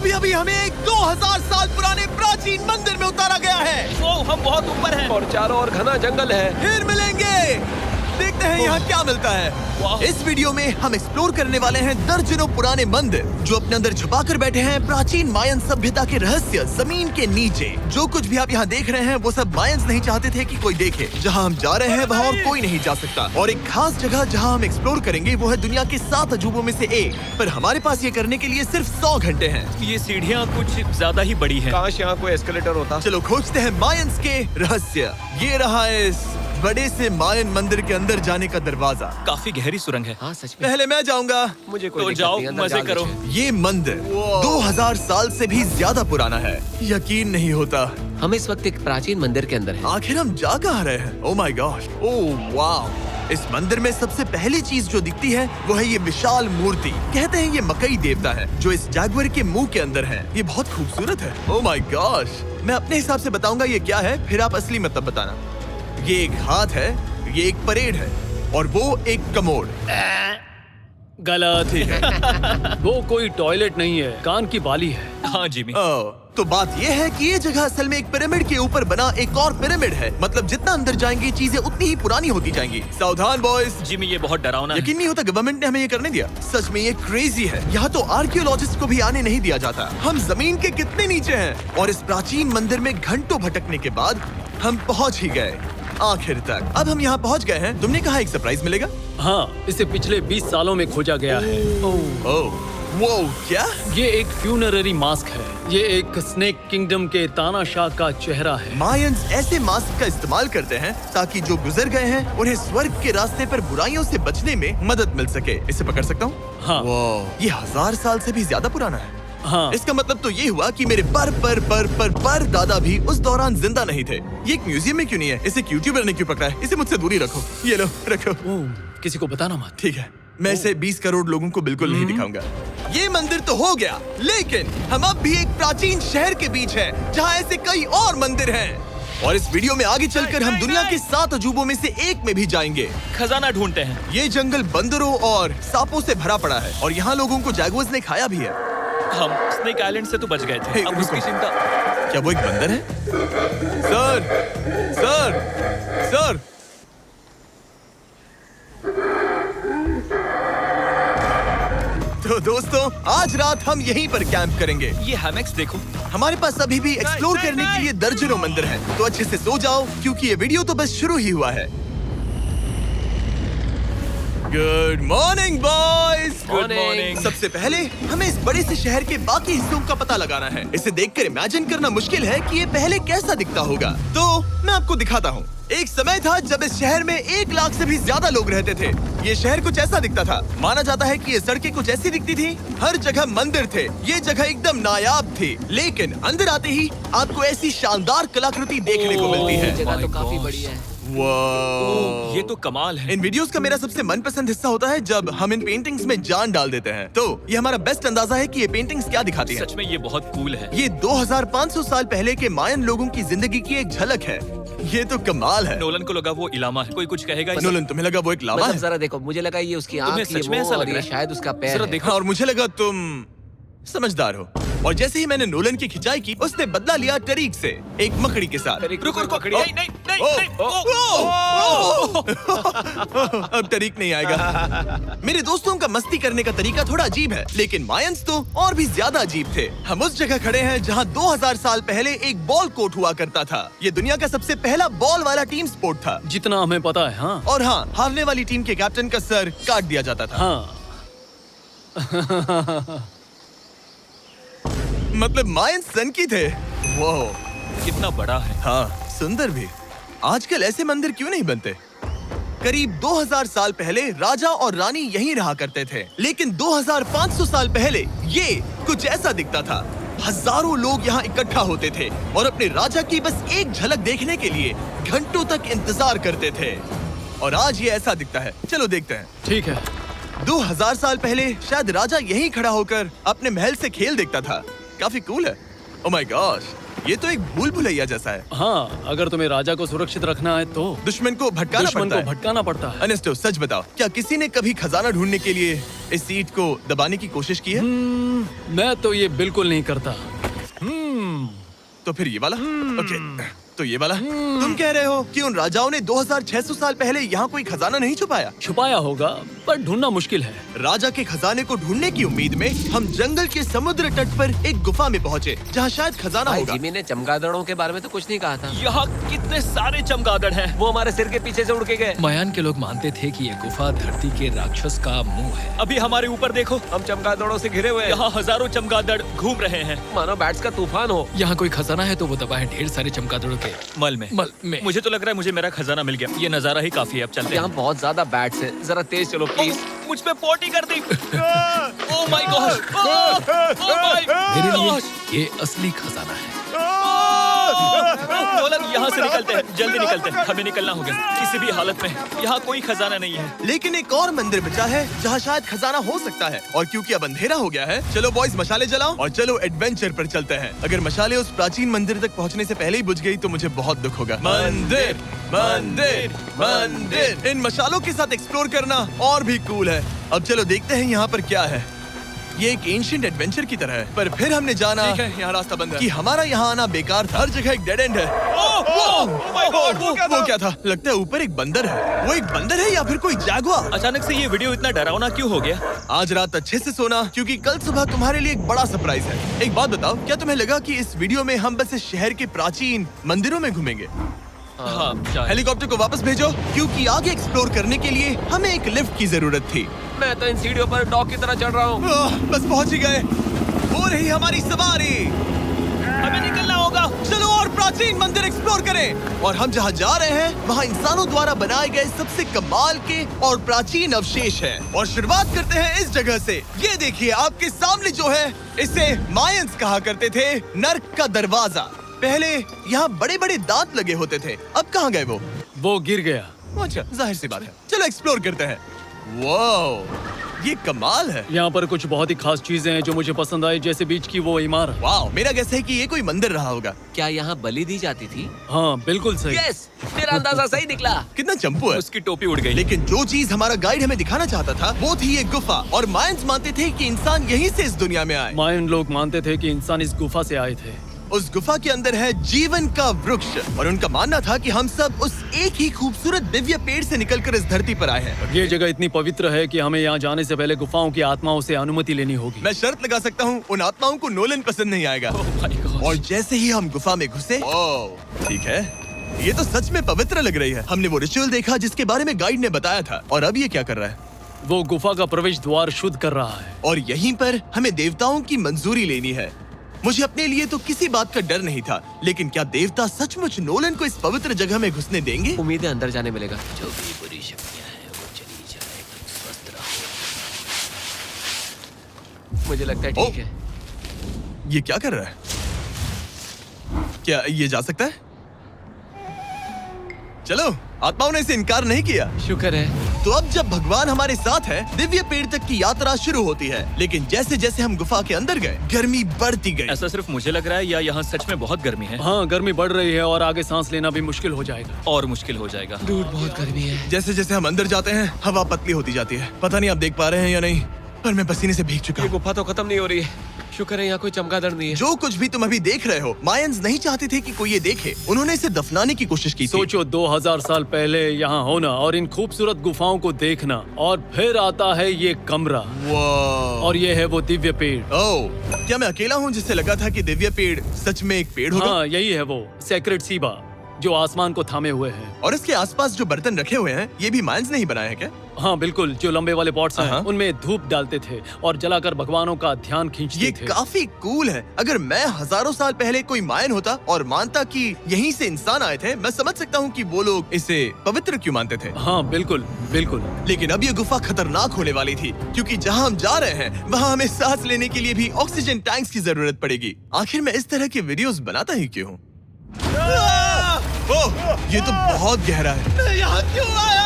अभी अभी हमें एक 2000 साल पुराने प्राचीन मंदिर में उतारा गया है। वो हम बहुत ऊपर हैं। और चारों ओर घना जंगल है। फिर मिलेंगे। देखते हैं यहाँ क्या मिलता है। इस वीडियो में हम एक्सप्लोर करने वाले हैं दर्जनों पुराने मंदिर जो अपने अंदर छुपा कर बैठे हैं प्राचीन मायन सभ्यता के रहस्य जमीन के नीचे। जो कुछ भी आप यहाँ देख रहे हैं वो सब मायंस नहीं चाहते थे कि कोई देखे। जहाँ हम जा रहे हैं वहाँ और कोई नहीं जा सकता। और एक खास जगह जहाँ हम एक्सप्लोर करेंगे वो है दुनिया के 7 अजूबों में से एक। पर हमारे पास ये करने के लिए सिर्फ 100 घंटे हैं। ये सीढ़ियाँ कुछ ज्यादा ही बड़ी हैं। काश यहाँ कोई एस्केलेटर होता। चलो खोजते हैं मायंस के रहस्य। ये रहा इस बड़े से मायन मंदिर के अंदर जाने का दरवाजा। काफी गहरी सुरंग है। हाँ सच में। पहले मैं जाऊंगा। मुझे कोई तो दिक्कत जाओ, नहीं, अंदर मजे जाओ करो। मुझे। ये मंदिर 2000 साल से भी ज्यादा पुराना है। यकीन नहीं होता। हम इस वक्त एक प्राचीन मंदिर के अंदर हैं। आखिर हम जा कहाँ रहे हैं? ओह माय गॉड, ओह वाव। इस मंदिर में सबसे पहली चीज जो दिखती है वो है ये विशाल मूर्ति। कहते हैं ये मकई देवता है जो इस जैगुआर के मुंह के अंदर है। ये बहुत खूबसूरत है। ओह माय गॉड। मैं अपने हिसाब से बताऊंगा ये क्या है, फिर आप असली मतलब बताना। ये एक हाथ है, ये एक परेड है और वो एक कमोड। गलत। ठीक है। वो कोई टॉयलेट नहीं है, कान की बाली है। हाँ जिमी। तो बात ये है कि ये जगह असल में एक पिरामिड के ऊपर बना एक और पिरामिड है। मतलब जितना अंदर जाएंगे चीजें उतनी ही पुरानी होती जाएंगी। सावधान बॉयज। जिमी ये बहुत डरावना है। यकीन नहीं होता गवर्नमेंट ने हमें ये करने दिया। सच में ये क्रेजी है। यहाँ तो आर्कियोलॉजिस्ट को भी आने नहीं दिया जाता। हम जमीन के कितने नीचे हैं। और इस प्राचीन मंदिर में घंटों भटकने के बाद हम पहुँच ही गए आखिर तक। अब हम यहाँ पहुँच गए हैं। तुमने कहा एक सरप्राइज मिलेगा। हाँ, इसे पिछले 20 सालों में खोजा गया है। ओह वो क्या? ये एक फ्यूनररी मास्क है। ये एक स्नेक किंगडम के तानाशाह का चेहरा है। मायंस ऐसे मास्क का इस्तेमाल करते हैं ताकि जो गुजर गए हैं उन्हें स्वर्ग के रास्ते पर बुराइयों से बचने में मदद मिल सके। इसे पकड़ सकता हूँ? हाँ। ये 1000 साल से भी ज्यादा पुराना है। हाँ। इसका मतलब तो ये हुआ कि मेरे पर दादा भी उस दौरान जिंदा नहीं थे। ये एक म्यूजियम में क्यों नहीं है? इसे यूट्यूबर ने क्यों पकड़ा है? इसे मुझसे दूरी रखो। ये लो रखो। किसी को बताना मत। ठीक है, मैं इसे 20 करोड़ लोगों को बिल्कुल नहीं दिखाऊंगा। ये मंदिर तो हो गया, लेकिन हम अब भी एक प्राचीन शहर के बीच हैं, जहाँ ऐसे कई और मंदिर हैं। और इस वीडियो में आगे चलकर हम दुनिया के 7 अजूबों में से एक में भी जाएंगे। खजाना ढूंढते हैं। ये जंगल बंदरों और सांपों से भरा पड़ा है और यहाँ लोगों को जैगुआर्स ने खाया भी है। हम स्नेक आइलैंड से तो बच गए थे। हे, अब उसकी रुको। चिंता। क्या वो एक बंदर है? Sir, sir, sir. तो दोस्तों आज रात हम यहीं पर कैंप करेंगे। ये हैमेक्स देखो। हमारे पास अभी भी एक्सप्लोर करने के लिए दर्जनों मंदिर हैं। तो अच्छे से सो जाओ क्योंकि ये वीडियो तो बस शुरू ही हुआ है। Good morning boys. Good morning. सबसे पहले हमें इस बड़े से शहर के बाकी हिस्सों का पता लगाना है। इसे देखकर इमेजिन करना मुश्किल है कि ये पहले कैसा दिखता होगा। तो मैं आपको दिखाता हूँ। एक समय था जब इस शहर में 1 लाख से भी ज्यादा लोग रहते थे। ये शहर कुछ ऐसा दिखता था। माना जाता है कि ये सड़कें कुछ ऐसी दिखती थी। हर जगह मंदिर थे। ये जगह एकदम नायाब थी। लेकिन अंदर आते ही आपको ऐसी शानदार कलाकृति देखने को मिलती है। जगह तो काफी बड़ी है। वाह, ये तो कमाल है। इन वीडियोस का मेरा सबसे मनपसंद हिस्सा होता है जब हम इन पेंटिंग्स में जान डाल देते हैं। तो ये हमारा बेस्ट अंदाजा है कि ये पेंटिंग्स क्या दिखाती हैं। सच में ये बहुत कूल है। ये 2500 साल पहले के मायन लोगों की जिंदगी की एक झलक है। ये तो कमाल है। नोलन को लगा वो इलामा है। कोई कुछ कहेगा इसे? नोलन, तुम्हें लगा वो एक लावा मतलब है? जरा देखो, मुझे लगा ये उसकी तुम्हें आँख, ये सच में वो, ऐसा लग और रहा ये है? शायद उसका पैर जरा है। देखो। और मुझे लगा तुम समझदार हो। और जैसे ही मैंने नोलन की खिंचाई की उसने बदला लिया टरीक से, एक मकड़ी के साथ। रुको रुको। ओ, नहीं नहीं नहीं ओ, नहीं। ओ, ओ, अब टरीक नहीं आएगा। मेरे दोस्तों का मस्ती करने का तरीका थोड़ा अजीब है, लेकिन मायंस तो और भी ज्यादा अजीब थे। हम उस जगह खड़े हैं जहाँ 2000 साल पहले एक बॉल कोर्ट हुआ करता था। ये दुनिया का सबसे पहला बॉल वाला टीम स्पोर्ट था। जितना हमें पता है। हाँ। और हाँ, हारने वाली टीम के कैप्टन का सर काट दिया जाता था। हाँ। मतलब मायंस सन की थे। वो कितना बड़ा है। हाँ, सुंदर भी। आजकल ऐसे मंदिर क्यों नहीं बनते? करीब 2000 साल पहले राजा और रानी यहीं रहा करते थे, लेकिन 2500 साल पहले ये कुछ ऐसा दिखता था। हजारों लोग यहाँ इकट्ठा होते थे और अपने राजा की बस एक झलक देखने के लिए घंटों तक इंतजार करते थे। और आज ये ऐसा दिखता है। चलो देखते हैं। ठीक है। 2000 साल पहले शायद राजा यहीं खड़ा होकर अपने महल से खेल देखता था। काफी कूल है। ओह माय गॉड, ये तो एक भूल भुलैया जैसा है। हाँ, अगर तुम्हें राजा को सुरक्षित रखना है तो दुश्मन को भटकाना दुश्मन पड़ता को है। भटकाना पड़ता है। अनेस्टो, सच बताओ, क्या किसी ने कभी खजाना ढूंढने के लिए इस सीट को दबाने की कोशिश की है? मैं तो ये बिल्कुल नहीं करता। तो फिर ये वाला? ओके, तो ये वाला? तुम कह रहे हो कि उन राजाओं ने 2600 साल पहले यहाँ कोई खजाना नहीं छुपाया? छुपाया होगा, पर ढूंढना मुश्किल है। राजा के खजाने को ढूंढने की उम्मीद में हम जंगल के समुद्र तट पर एक गुफा में पहुँचे, जहाँ शायद खजाना भाई होगा। जिमी ने चमगादड़ों के बारे में तो कुछ नहीं कहा था। यहाँ कितने सारे चमगादड़ हैं। वो हमारे सिर के पीछे से उड़ के गए। मायान के लोग मानते थे कि ये गुफा धरती के राक्षस का मुंह है। अभी हमारे ऊपर देखो, हम चमगादड़ों से घिरे हुए हैं। यहाँ हजारों चमगादड़ घूम रहे हैं। मानो बैट्स का तूफान हो। यहाँ कोई खजाना है तो वो दबा है ढेर सारे चमगादड़ों के मल में। मुझे तो लग रहा है मुझे मेरा खजाना मिल गया। ये नजारा ही काफी है, अब चलते यहाँ हैं। बहुत ज्यादा बैट्स हैं। जरा तेज चलो प्लीज। मुझ पे पोटी कर दी। Oh my god, oh my मेरे लिए गॉड। ये असली खजाना है। नोलन, यहाँ से निकलते हैं, जल्दी निकलते हैं, हमें निकलना होगा किसी भी हालत में। यहाँ कोई खजाना नहीं है। लेकिन एक और मंदिर बचा है जहाँ शायद खजाना हो सकता है, और क्योंकि अब अंधेरा हो गया है, चलो बॉयज मशाले जलाओ और चलो एडवेंचर पर चलते हैं। अगर मशाले उस प्राचीन मंदिर तक पहुँचने से पहले ही बुझ गई तो मुझे बहुत दुख होगा। मंदिर, मंदिर, मंदिर। इन मशालों के साथ एक्सप्लोर करना और भी कूल है। अब चलो देखते हैं यहाँ पर क्या है। ये एक एंशिएंट एडवेंचर की तरह है, पर फिर हमने जाना ठीक है, यहाँ रास्ता बंद है। कि हमारा यहाँ आना बेकार था। हर जगह एक डेड एंड है। वो क्या था? लगता है ऊपर एक बंदर है। वो एक बंदर है या फिर कोई जैगुआर? अचानक से ये वीडियो इतना डरावना क्यों हो गया? आज रात अच्छे से सोना, क्योंकि कल सुबह तुम्हारे लिए एक बड़ा सरप्राइज है। एक बात बताओ, क्या तुम्हें लगा कि इस वीडियो में हम बस इस शहर के प्राचीन मंदिरों में घूमेंगे? हाँ, शायद। हेलीकॉप्टर को वापस भेजो, क्योंकि आगे एक्सप्लोर करने के लिए हमें एक लिफ्ट की जरूरत थी। मैं तो इन सीढ़ियों पर डॉग की तरह चढ़ रहा हूँ। बस पहुंच ही गए। हो रही हमारी सवारी। हमें निकलना होगा। चलो और प्राचीन मंदिर एक्सप्लोर करें। और हम जहाँ जा रहे हैं वहाँ इंसानों द्वारा बनाए गए सबसे कमाल के और प्राचीन अवशेष हैं। और शुरुआत करते हैं इस जगह से। ये देखिए आपके सामने जो है, इसे मायंस कहा करते थे नर्क का दरवाजा। पहले यहाँ बड़े बड़े दांत लगे होते थे, अब कहाँ गए वो गिर गया। अच्छा, जाहिर सी बात है। चलो एक्सप्लोर करते हैं। वाओ, ये कमाल है। यहाँ पर कुछ बहुत ही खास चीजें हैं जो मुझे पसंद आई, जैसे बीच की वो इमारत। वाओ, मेरा गैस है कि ये कोई मंदिर रहा होगा। क्या यहाँ बलि दी जाती थी? हाँ, बिल्कुल सही। यस, मेरा अंदाजा सही निकला। कितना चंपू है। उसकी टोपी उड़ गई। लेकिन जो चीज हमारा गाइड हमें दिखाना चाहता था वो थी ये गुफा। और मायंस मानते थे कि इंसान यहीं से इस दुनिया में आए। मायन लोग मानते थे कि इंसान इस गुफा से आए थे। उस गुफा के अंदर है जीवन का वृक्ष, और उनका मानना था कि हम सब उस एक ही खूबसूरत दिव्य पेड़ से निकलकर इस धरती पर आए हैं। ये जगह इतनी पवित्र है कि हमें यहाँ जाने से पहले गुफाओं की आत्माओं से अनुमति लेनी होगी। मैं शर्त लगा सकता हूँ उन आत्माओं को नोलन पसंद नहीं आएगा। ओह माय गॉड। और जैसे ही हम गुफा में घुसे, ठीक है, ये तो सच में पवित्र लग रही है। हमने वो रिचुअल देखा जिसके बारे में गाइड ने बताया था। और अब ये क्या कर रहा है? वो गुफा का प्रवेश द्वार शुद्ध कर रहा है। और यहीं पर हमें देवताओं की मंजूरी लेनी है। मुझे अपने लिए तो किसी बात का डर नहीं था, लेकिन क्या देवता सचमुच नोलन को इस पवित्र जगह में घुसने देंगे? उम्मीद है अंदर जाने मिलेगा। जो भी बुरी शक्तियाँ हैं वो चली जाए, स्वस्थ रहो। मुझे लगता है ठीक है। ये क्या कर रहा है? क्या ये जा सकता है? चलो, आत्माओं ने इसे इनकार नहीं किया। शुक्र है। तो अब जब भगवान हमारे साथ है, दिव्य पेड़ तक की यात्रा शुरू होती है। लेकिन जैसे जैसे हम गुफा के अंदर गए, गर्मी बढ़ती गई। ऐसा सिर्फ मुझे लग रहा है या यहाँ सच में बहुत गर्मी है? हाँ, गर्मी बढ़ रही है और आगे सांस लेना भी मुश्किल हो जाएगा। और मुश्किल हो जाएगा। दूर बहुत गर्मी है। जैसे जैसे हम अंदर जाते हैं, हवा पतली होती जाती है। पता नहीं आप देख पा रहे हैं या नहीं, पर मैं पसीने से भीग चुका ये हूँ। गुफा तो खत्म नहीं हो रही है। शुक्र है यहाँ कोई चमगादड़ नहीं है। जो कुछ भी तुम अभी देख रहे हो, मायंस नहीं चाहते थे कि कोई ये देखे। उन्होंने इसे दफनाने की कोशिश की थी। सोचो 2000 साल पहले यहाँ होना और इन खूबसूरत गुफाओं को देखना, और फिर आता है ये कमरा, वाह। और ये है वो दिव्य पेड़। ओह, क्या मैं अकेला हूँ जिससे लगा था कि दिव्य पेड़ सच में एक पेड़ होगा? हाँ, यही है वो सेक्रेड सीबा जो आसमान को थामे हुए है। और इसके आसपास जो बर्तन रखे हुए हैं, ये भी मायंस ने ही बनाए हैं क्या? हाँ बिल्कुल, जो लंबे वाले पॉट्स हैं, हाँ। उनमें धूप डालते थे और जलाकर भगवानों का ध्यान खींचते ये थे। काफी कूल है। अगर मैं हजारों साल पहले कोई मायन होता और मानता कि यहीं से इंसान आए थे, मैं समझ सकता हूँ कि वो लोग इसे पवित्र क्यों मानते थे। हाँ बिल्कुल बिल्कुल। लेकिन अब ये गुफा खतरनाक होने वाली थी, क्योंकि जहाँ हम जा रहे हैं वहाँ हमें सांस लेने के लिए भी ऑक्सीजन टैंक्स की जरूरत पड़ेगी। आखिर मैं इस तरह के वीडियोस बनाता ही क्यों हूँ? ओह, ये तो बहुत गहरा है। मैं यहाँ क्यों आया?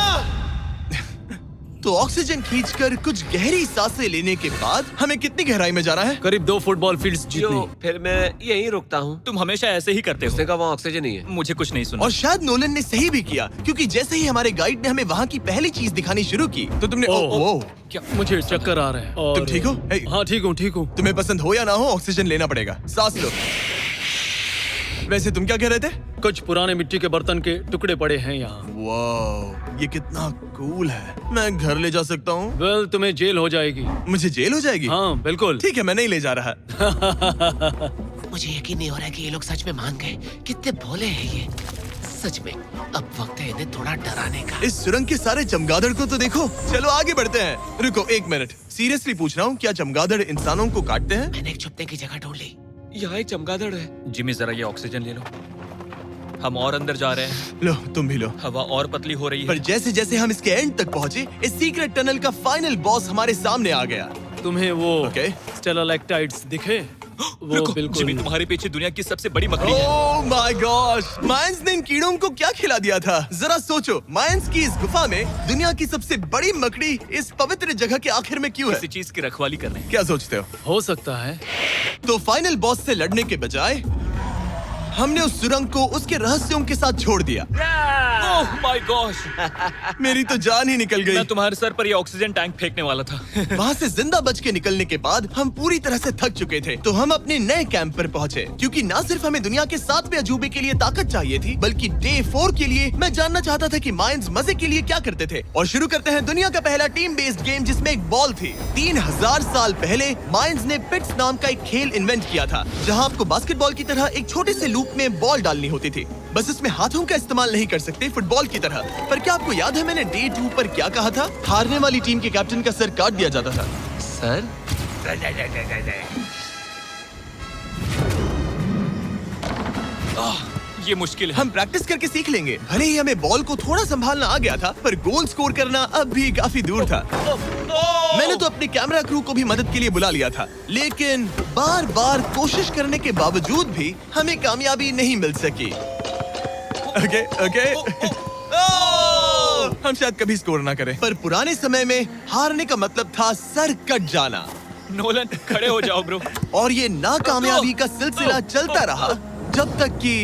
तो ऑक्सीजन खींचकर कुछ गहरी सांसें लेने के बाद हमें कितनी गहराई में जाना है? करीब 2 फुटबॉल फील्ड्स जो जितनी। फिर मैं यहीं रुकता हूँ। तुम हमेशा ऐसे ही करते हो। उसने कहा वहाँ ऑक्सीजन ही है। मुझे कुछ नहीं सुना। और शायद नोलन ने सही भी किया, क्योंकि जैसे ही हमारे गाइड ने हमें वहाँ की पहली चीज दिखानी शुरू की तो तुमने ओह। क्या? मुझे चक्कर आ रहे हैं। और तुम ठीक हो? हे। हाँ ठीक हूँ। तुम्हें पसंद हो या ना हो, ऑक्सीजन लेना पड़ेगा। सांस लो। वैसे तुम क्या कह रहे थे? कुछ पुराने मिट्टी के बर्तन के टुकड़े पड़े हैं यहाँ। वाह, ये कितना कूल है। मैं घर ले जा सकता हूँ? वेल तुम्हें जेल हो जाएगी। मुझे जेल हो जाएगी? हाँ बिल्कुल। ठीक है, मैं नहीं ले जा रहा। मुझे यकीन नहीं हो रहा है कि ये लोग सच में मान गए। कितने भोले हैं ये। सच में अब वक्त है इन्हें थोड़ा डराने का। इस सुरंग के सारे चमगादड़ को तो देखो। चलो आगे बढ़ते हैं। रुको 1 मिनट, सीरियसली पूछ रहा हूँ, क्या चमगादड़ इंसानों को काटते हैं? मैंने एक छुपने की जगह ढूंढ ली। यहाँ एक चमगादड़ है। जिमी जरा ये ऑक्सीजन ले लो। हम और अंदर जा रहे हैं। लो तुम भी लो। हवा और पतली हो रही पर है। जैसे जैसे हम इसके एंड तक पहुँचे, इस सीक्रेट टनल का फाइनल बॉस हमारे सामने आ गया। तुम्हें वो ओके। स्टेलालाइटाइट्स दिखे? वो रुको, बिल्कुल। जिमी तुम्हारे पीछे दुनिया की सबसे बड़ी मकड़ी है। ओह माय गॉश, मायंस ने इन कीड़ों को क्या खिला दिया था? जरा सोचो, मायंस की इस गुफा में दुनिया की सबसे बड़ी मकड़ी इस पवित्र जगह के आखिर में क्यों है? किसी चीज की रखवाली कर रहे हैं। क्या सोचते हो सकता है। तो फाइनल बॉस से लड़ने के बजाय हमने उस सुरंग को उसके रहस्यों के साथ छोड़ दिया। ओह माय गॉश, मेरी तो जान ही निकल गई। मैं तुम्हारे सर पर ये ऑक्सीजन टैंक फेंकने वाला था। वहाँ से जिंदा बच के निकलने के बाद हम पूरी तरह से थक चुके थे, तो हम अपने नए कैंप पर पहुँचे। क्योंकि न सिर्फ हमें दुनिया के 7वें अजूबे के लिए ताकत चाहिए थी, बल्कि डे 4 के लिए मैं जानना चाहता था कि मायंस मजे के लिए क्या करते थे। और शुरू करते हैं दुनिया का पहला टीम बेस्ड गेम, जिसमें एक बॉल थी। 3000 साल पहले मायंस ने पिट्स नाम का एक खेल इन्वेंट किया था, जहाँ आपको बास्केटबॉल की तरह एक छोटे से लूप में बॉल डालनी होती थी। बस इसमें हाथों का इस्तेमाल नहीं कर सकते, फुटबॉल की तरह। पर क्या आपको याद है मैंने डे 2 पर क्या कहा था? हारने वाली टीम के कैप्टन का सर काट दिया जाता था। सर ये मुश्किल है। हम प्रैक्टिस करके सीख लेंगे। भले ही हमें बॉल को थोड़ा संभालना आ गया था, पर गोल स्कोर करना अब भी काफी दूर था। मैंने तो अपने कैमरा क्रू को भी मदद के लिए बुला लिया था, लेकिन बार बार कोशिश करने के बावजूद भी हमें कामयाबी नहीं मिल सकी। ओके हम शायद कभी स्कोर ना करें, पर पुराने समय में हारने का मतलब था सर कट जाना। नोलन खड़े हो जाओ ब्रो। और ये नाकामयाबी का सिलसिला चलता रहा जब तक कि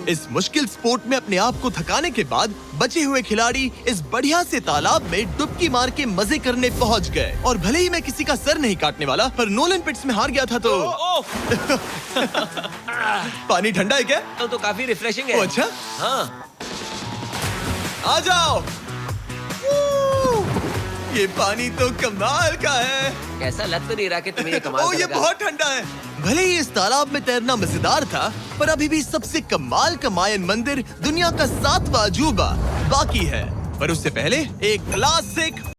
इस मुश्किल स्पोर्ट में अपने आप को थकाने के बाद बचे हुए खिलाड़ी इस बढ़िया से तालाब में डुबकी मार के मजे करने पहुंच गए। और भले ही मैं किसी का सर नहीं काटने वाला, पर नोलन पिट्स में हार गया था तो पानी ठंडा है क्या? तो काफी रिफ्रेशिंग ओ, है। अच्छा हाँ। आ जाओ। ये पानी तो कमाल का है। ऐसा लग तो नहीं रहा कि तुम्हें ये कमाल ओ, ये करेगा। बहुत ठंडा है। भले ही इस तालाब में तैरना मजेदार था, पर अभी भी सबसे कमाल का मायन मंदिर दुनिया का 7वां अजूबा बाकी है। पर उससे पहले एक क्लासिक